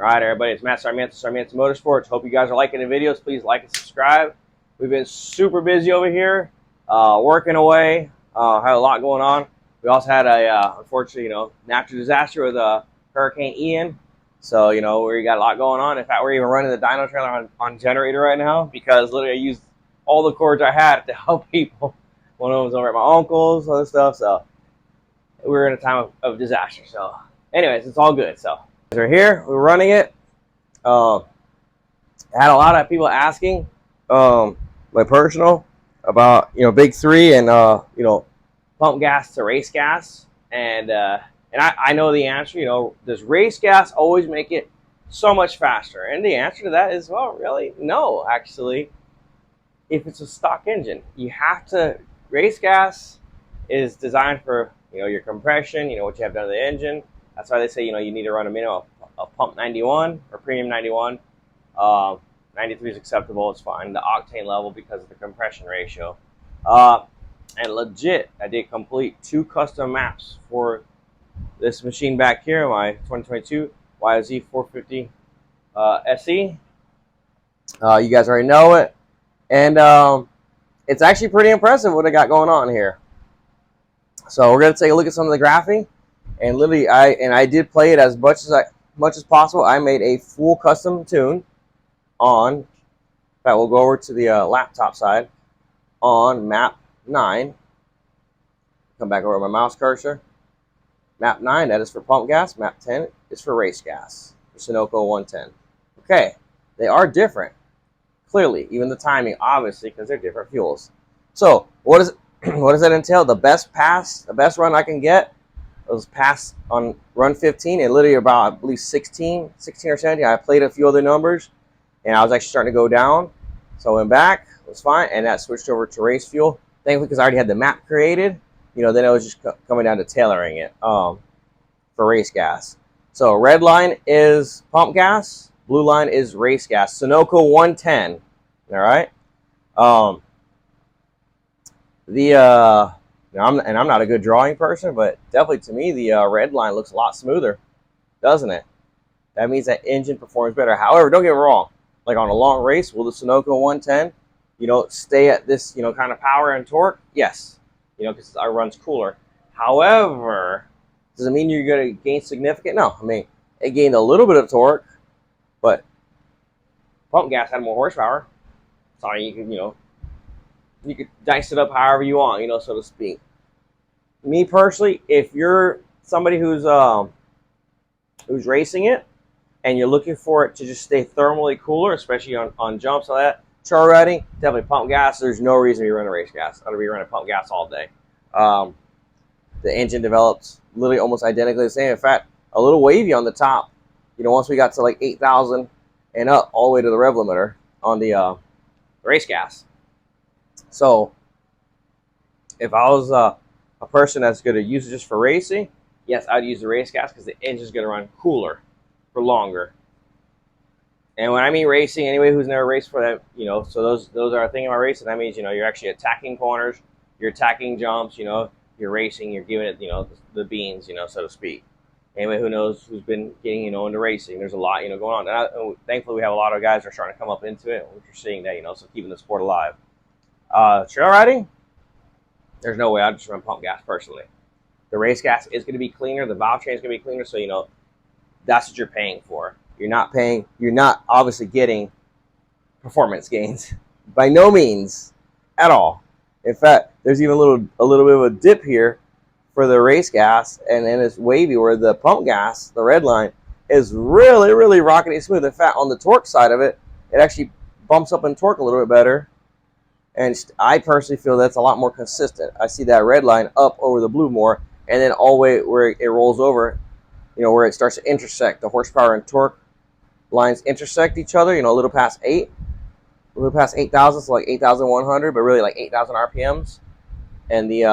All right, everybody, it's Matt Sarmiento Motorsports. Hope you guys are liking the videos. Please like and subscribe. We've been super busy over here, working away. Had a lot going on. We also had a, unfortunately, natural disaster with Hurricane Ian. So, we got a lot going on. In fact, we're even running the dyno trailer on generator right now because literally I used all the cords I had to help people. One of them was over at my uncle's, other stuff. So, we're in a time of disaster. So, anyways, it's all good. So, we're here. We're running it. I had a lot of people asking, my personal, about big three and pump gas to race gas, and I know the answer. Does race gas always make it so much faster? And the answer to that is, well, really, no. Actually, if it's a stock engine, you have to. Race gas is designed for your compression, what you have done to the engine. That's why they say you need to run a minimum of pump 91 or premium 91. 93 is acceptable. It's fine. The octane level because of the compression ratio. And legit, I did complete 2 custom maps for this machine back here, my 2022 YZ 450 SE. You guys already know it, and it's actually pretty impressive what I got going on here. So we're gonna take a look at some of the graphing, and literally, I did play it as much as possible. I made a full custom tune on. In fact, we'll go over to the laptop side on map 9. Come back over to my mouse cursor. Map 9, that is for pump gas. Map 10 is for race gas, for Sunoco 110. Okay, they are different. Clearly, even the timing, obviously, because they're different fuels. So, what does that entail? The best pass, the best run I can get was pass on run 15, and literally about, I believe, 16 or 17. I played a few other numbers, and I was actually starting to go down. So I went back, it was fine, and that switched over to race fuel. Thankfully, because I already had the map created, then it was just coming down to tailoring it for race gas. So red line is pump gas, blue line is race gas. Sunoco 110, all right? I'm not a good drawing person, but definitely to me, the red line looks a lot smoother, doesn't it? That means that engine performs better. However, don't get me wrong, like on a long race, will the Sunoco 110, stay at this, kind of power and torque? Yes, because it runs cooler. However, does it mean you're going to gain significant? No, I mean, it gained a little bit of torque, but pump gas had more horsepower. So you could dice it up however you want, so to speak. Me personally, if you're somebody who's racing it and you're looking for it to just stay thermally cooler, especially on jumps like that, trail riding, definitely pump gas. There's no reason to be running race gas. I'd be running pump gas all day. The engine developed literally almost identically the same. In fact, a little wavy on the top. Once we got to like 8,000 and up, all the way to the rev limiter on the race gas. So, if I was a person that's going to use it just for racing, yes, I'd use the race gas because the engine's going to run cooler for longer. And when I mean racing, anybody who's never raced for that, so those are a thing about racing. That means, you're actually attacking corners, you're attacking jumps, you're racing, you're giving it, the beans, so to speak. Anybody who knows, who's been getting, into racing, there's a lot, going on. And thankfully, we have a lot of guys that are starting to come up into it, which are seeing that, so keeping the sport alive. Trail riding, there's no way I'd just run pump gas personally. The race gas is going to be cleaner, the valve train is going to be cleaner, so, that's what you're paying for. You're not obviously getting performance gains. By no means at all. In fact, there's even a little bit of a dip here for the race gas, and then it's wavy where the pump gas, the red line, is really, really rockety smooth. In fact, on the torque side of it, it actually bumps up in torque a little bit better. And I personally feel that's a lot more consistent. I see that red line up over the blue more, and then all the way where it rolls over, where it starts to intersect. The horsepower and torque lines intersect each other, a little past 8,000, so like 8,100, but really like 8,000 RPMs. And the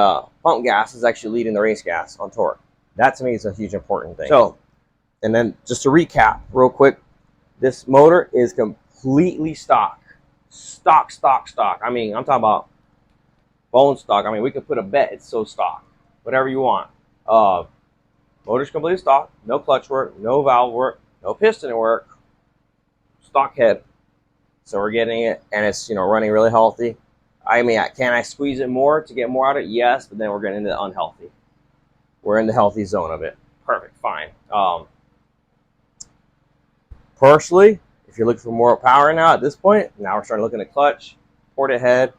pump gas is actually leading the race gas on torque. That to me is a huge important thing. So, and then just to recap real quick, this motor is completely stock. Stock. I mean, I'm talking about bone stock. I mean, we could put a bet it's so stock. Whatever you want. Motor's completely stock. No clutch work. No valve work. no piston work, stock head. So we're getting it, and it's, you know, running really healthy. I mean, can I squeeze it more to get more out of it? Yes, but then we're getting into the unhealthy. We're in the healthy zone of it. Perfect, fine. Personally, if you're looking for more power now at this point, now we're starting looking at clutch, supported head,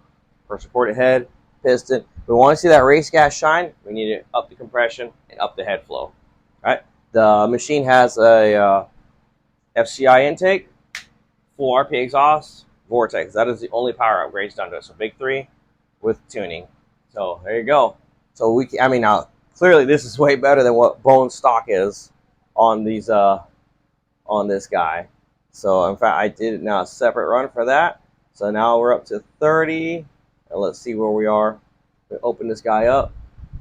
first supported head, piston. We want to see that race gas shine. We need to up the compression and up the head flow. All right. The machine has a FCI intake, full RP exhaust, vortex. That is the only power upgrades done to it. So big three with tuning. So there you go. So I mean, now clearly this is way better than what bone stock is on these on this guy. So in fact, I did now a separate run for that. So now we're up to 30. And let's see where we are. We open this guy up.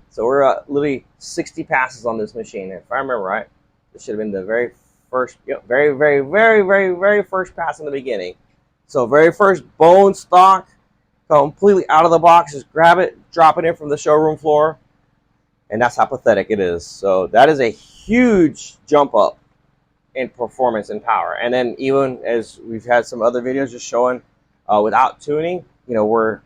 So we're at literally 60 passes on this machine. If I remember right, this should have been the very first, very first pass in the beginning. So very first bone stock, completely out of the box. Just grab it, drop it in from the showroom floor, and that's how pathetic it is. So that is a huge jump up in performance and power. And then even as we've had some other videos just showing without tuning, you know, we're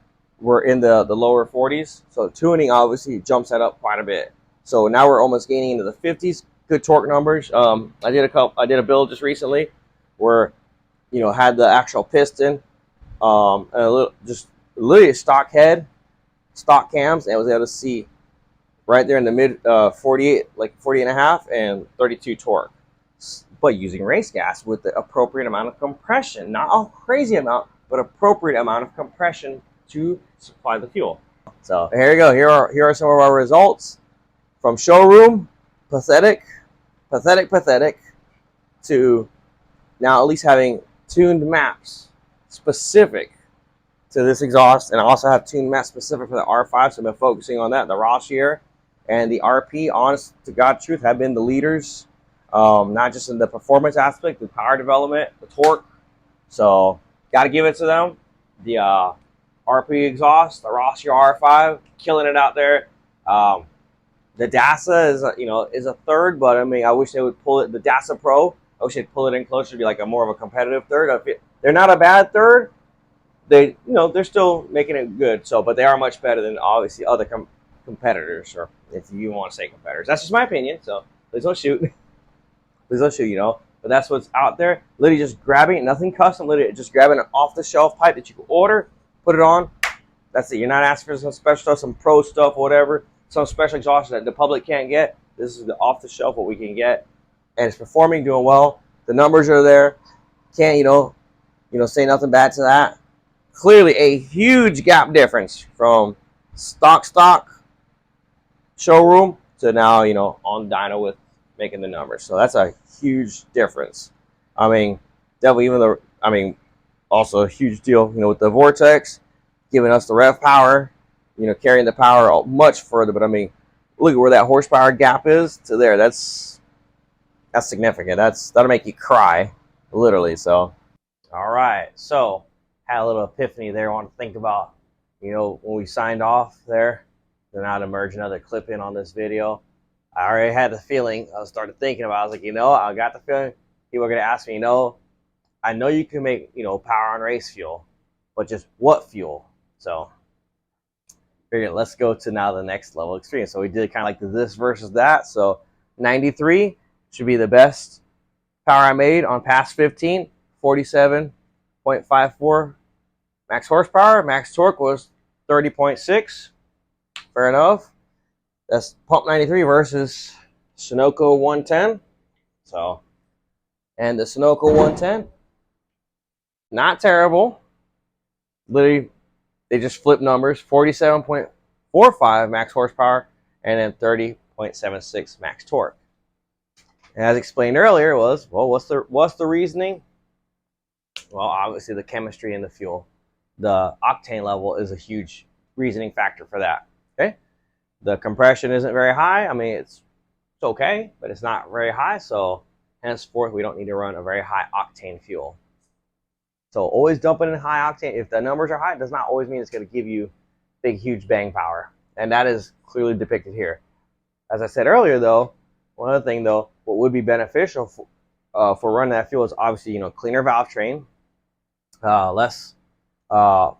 in the lower 40s. So tuning obviously jumps that up quite a bit. So now we're almost gaining into the 50s. Good torque numbers. I did a build just recently where, you know, had the actual piston, and just literally a stock head, stock cams, and I was able to see right there in the mid 48, like 40 and a half and 32 torque. But using race gas with the appropriate amount of compression, not a crazy amount, but appropriate amount of compression to supply the fuel. So here you go. Here are some of our results from showroom, pathetic, to now at least having tuned maps specific to this exhaust, and I also have tuned maps specific for the R5. So I've been focusing on that. The Rossier and the RP, honest to God truth, have been the leaders. Not just in the performance aspect, the power development, the torque. So got to give it to them. The RP exhaust, the Rossier R5, killing it out there. The DASA is a third, but I mean, I wish they would pull it. The DASA Pro, I wish they'd pull it in closer to be like a more of a competitive third. They're not a bad third. They're still making it good. So, but they are much better than obviously other competitors, or if you want to say competitors. That's just my opinion. So please don't shoot. Please don't shoot, but that's what's out there. Literally just grabbing it, nothing custom, literally just grabbing an off-the-shelf pipe that you can order, put it on. That's it. You're not asking for some special stuff, some pro stuff, whatever, some special exhaust that the public can't get. This is the off-the-shelf what we can get, and it's performing, doing well. The numbers are there. Can't say nothing bad to that. Clearly a huge gap difference from stock showroom to now, on dyno with making the numbers. So that's a huge difference. I mean, definitely also a huge deal, with the Vortex giving us the rev power, carrying the power much further. But I mean, look at where that horsepower gap is to there. That's significant. That'll make you cry, literally. So, all right. So, had a little epiphany there. I want to think about, when we signed off there, then I'd merge another clip in on this video. I already had the feeling. I started thinking about it. I was like, I got the feeling people are going to ask me, I know you can make, power on race fuel, but just what fuel? So, figured let's go to now the next level extreme. So we did kind of like the this versus that. So 93 should be the best power I made on pass 15, 47.54 max horsepower. Max torque was 30.6. Fair enough. That's pump 93 versus Sunoco 110. So, and the Sunoco 110, not terrible. Literally, they just flip numbers: 47.45 max horsepower and then 30.76 max torque. And as explained earlier, what's the reasoning? Well, obviously the chemistry in the fuel, the octane level is a huge reasoning factor for that. Okay. The compression isn't very high. I mean, it's okay, but it's not very high. So henceforth, we don't need to run a very high octane fuel. So always dump it in high octane. If the numbers are high, it does not always mean it's going to give you big, huge bang power. And that is clearly depicted here. As I said earlier, though, one other thing, though, what would be beneficial for running that fuel is obviously, cleaner valve train, less uh,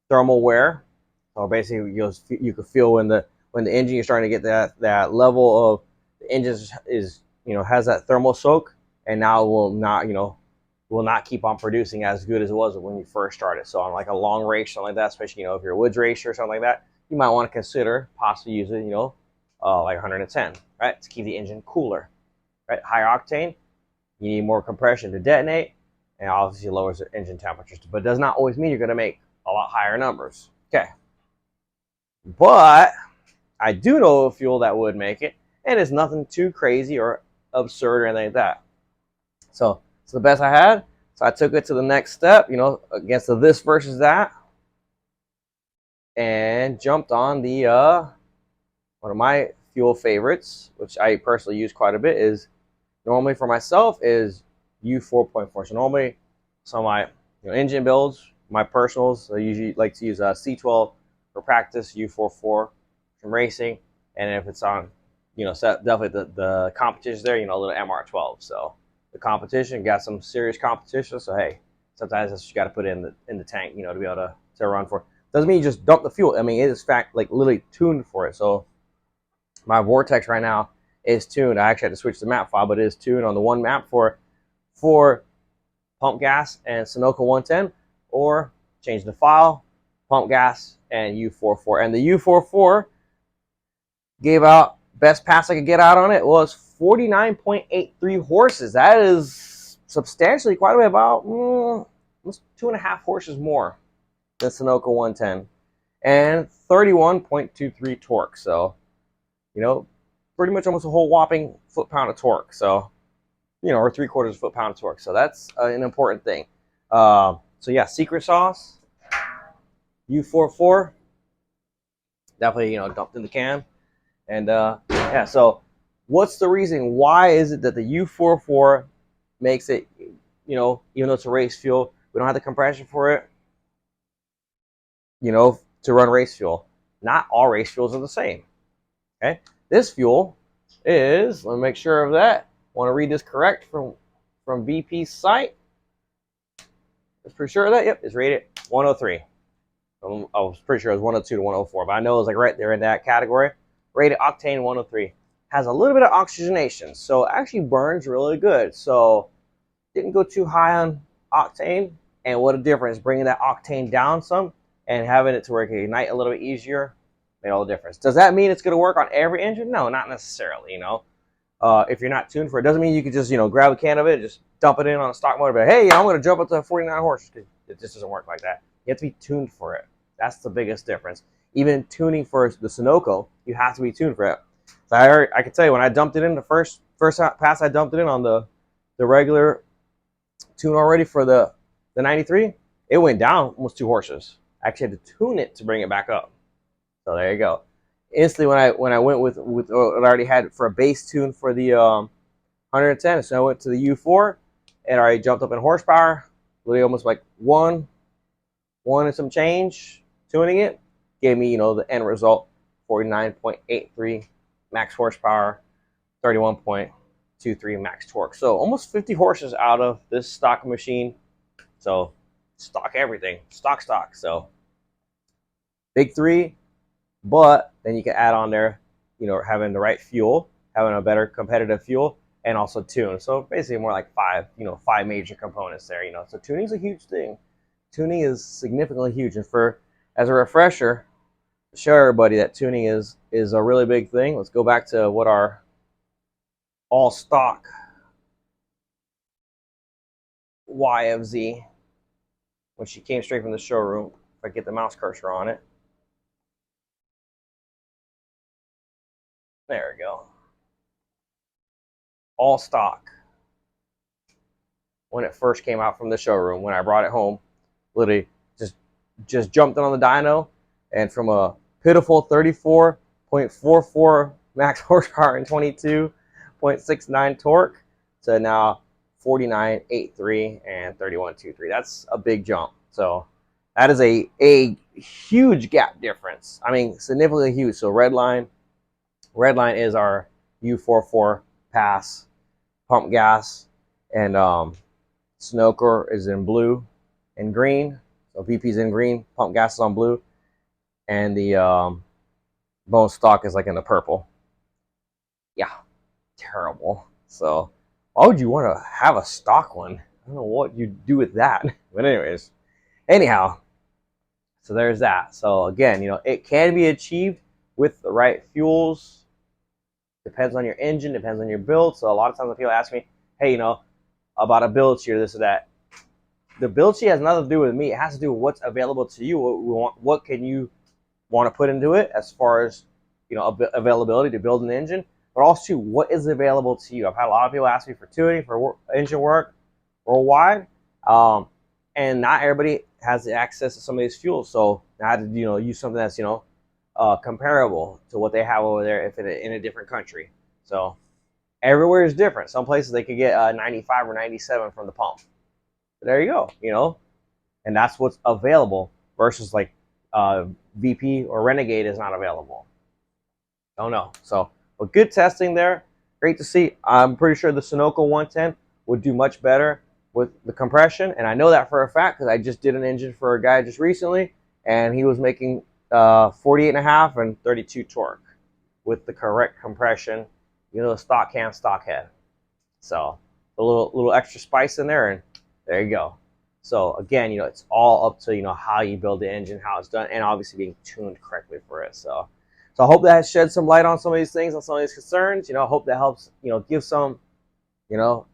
thermal wear. So basically, you can feel when the engine is starting to get that level of the engine is has that thermal soak, and now it will not keep on producing as good as it was when you first started. So on like a long race, something like that, especially if you're a woods racer or something like that, you might want to consider possibly using like 110, right, to keep the engine cooler, right? High octane, you need more compression to detonate, and obviously lowers the engine temperatures, but it does not always mean you're going to make a lot higher numbers. Okay, but I do know a fuel that would make it, and it's nothing too crazy or absurd or anything like that. So it's the best I had. So I took it to the next step, against the this versus that, and jumped on the one of my fuel favorites, which I personally use quite a bit, is normally for myself is U4.4. So normally, some of my engine builds, my personals, I usually like to use C12 for practice, U44 from racing, and if it's on, definitely the competition's there, a little MR12. So the competition got some serious competition. So hey, sometimes that's what you got to put in the tank, to be able to run for. Doesn't mean you just dump the fuel. I mean, it is fact like literally tuned for it. So my Vortex right now is tuned. I actually had to switch the map file, but it is tuned on the one map for pump gas and Sunoco 110, or change the file, pump gas and U44. And the U44 gave out, best pass I could get out on it was 49.83 horses. That is substantially quite a bit, about almost 2.5 horses more than Sunoco 110, and 31.23 torque. So, pretty much almost a whole whopping foot-pound of torque. So, or 3/4 foot-pound of torque. So that's an important thing. So yeah, secret sauce, U44, definitely, dumped in the can. And yeah, so what's the reason? Why is it that the U44 makes it, even though it's a race fuel, we don't have the compression for it, to run race fuel? Not all race fuels are the same. Okay, this fuel is, let me make sure of that. Want to read this correct from VP's site. I was pretty sure of that. Yep, it's rated 103. I was pretty sure it was 102 to 104, but I know it was like right there in that category. Rated octane 103. Has a little bit of oxygenation, so it actually burns really good. So didn't go too high on octane, and what a difference bringing that octane down some and having it to where it can ignite a little bit easier made all the difference. Does that mean it's going to work on every engine? No, not necessarily. If you're not tuned for it, doesn't mean you can just grab a can of it and just dump it in on a stock motor. But hey, I'm going to jump up to 49 horses. It just doesn't work like that. You have to be tuned for it. That's the biggest difference. Even tuning for the Sunoco, you have to be tuned for it. So I can tell you, when I dumped it in the first pass, I dumped it in on the regular tune already for the 93. It went down almost 2 horses. I actually had to tune it to bring it back up. So there you go. Instantly, when I went with what I already had for a base tune for the 110, so I went to the U4 and already jumped up in horsepower. Literally almost like one and some change tuning it. Gave me, the end result, 49.83 max horsepower, 31.23 max torque. So almost 50 horses out of this stock machine. So stock everything, stock. So big three, but then you can add on there, having the right fuel, having a better competitive fuel, and also tune. So basically more like 5 major components there. So tuning is a huge thing. Tuning is significantly huge, and as a refresher, show everybody that tuning is a really big thing. Let's go back to what our all stock YFZ, when she came straight from the showroom. If I get the mouse cursor on it, there we go. All stock. When it first came out from the showroom, when I brought it home, literally just jumped on the dyno, and from a pitiful 34.44 max horsepower and 22.69 torque to now 49.83 and 31.23. That's a big jump. So that is a huge gap difference. I mean, significantly huge. So red line is our U44 pass pump gas. and Sunoco is in blue and green. So VP's in green, pump gas is on blue, and the bone stock is like in the purple. Yeah, terrible. So why would you want to have a stock one? I don't know what you do with that. But anyways, anyhow, so there's that. So again, it can be achieved with the right fuels. Depends on your engine, depends on your build. So a lot of times when people ask me, hey, about a build sheet or this or that, the build sheet has nothing to do with me. It has to do with what's available to you. What can you want to put into it as far as availability to build an engine, but also what is available to you. I've had a lot of people ask me for tuning, for engine work worldwide, and not everybody has the access to some of these fuels. So I had to use something that's comparable to what they have over there if in a different country. So everywhere is different. Some places they could get 95 or 97 from the pump. But there you go, and that's what's available versus like VP or Renegade is not available. Don't know. So, but good testing there. Great to see. I'm pretty sure the Sunoco 110 would do much better with the compression, and I know that for a fact because I just did an engine for a guy just recently, and he was making 48.5 and 32 torque with the correct compression. The stock cam, stock head. So a little extra spice in there, and there you go. So again, it's all up to how you build the engine, how it's done, and obviously being tuned correctly for it. So I hope that shed some light on some of these things, on some of these concerns. I hope that helps give some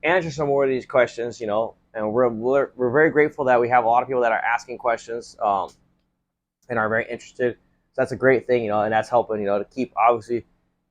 answer some more of these questions. And we're very grateful that we have a lot of people that are asking questions and are very interested. So that's a great thing, and that's helping to keep obviously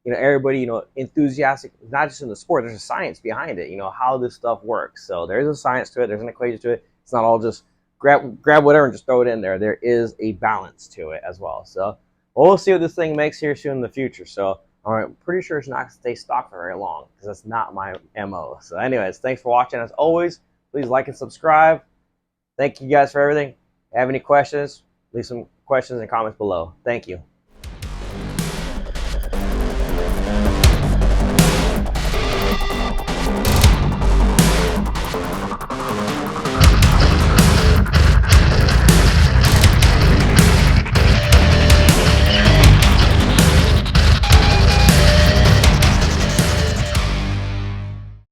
everybody enthusiastic, not just in the sport. There's a science behind it, how this stuff works. So there's a science to it, there's an equation to it. It's not all just grab whatever and just throw it in there. There is a balance to it as well. So we'll see what this thing makes here soon in the future. So I'm pretty sure it's not going to stay stock for very long because that's not my MO. So anyways, thanks for watching. As always, please like and subscribe. Thank you guys for everything. If you have any questions, leave some questions and comments below. Thank you.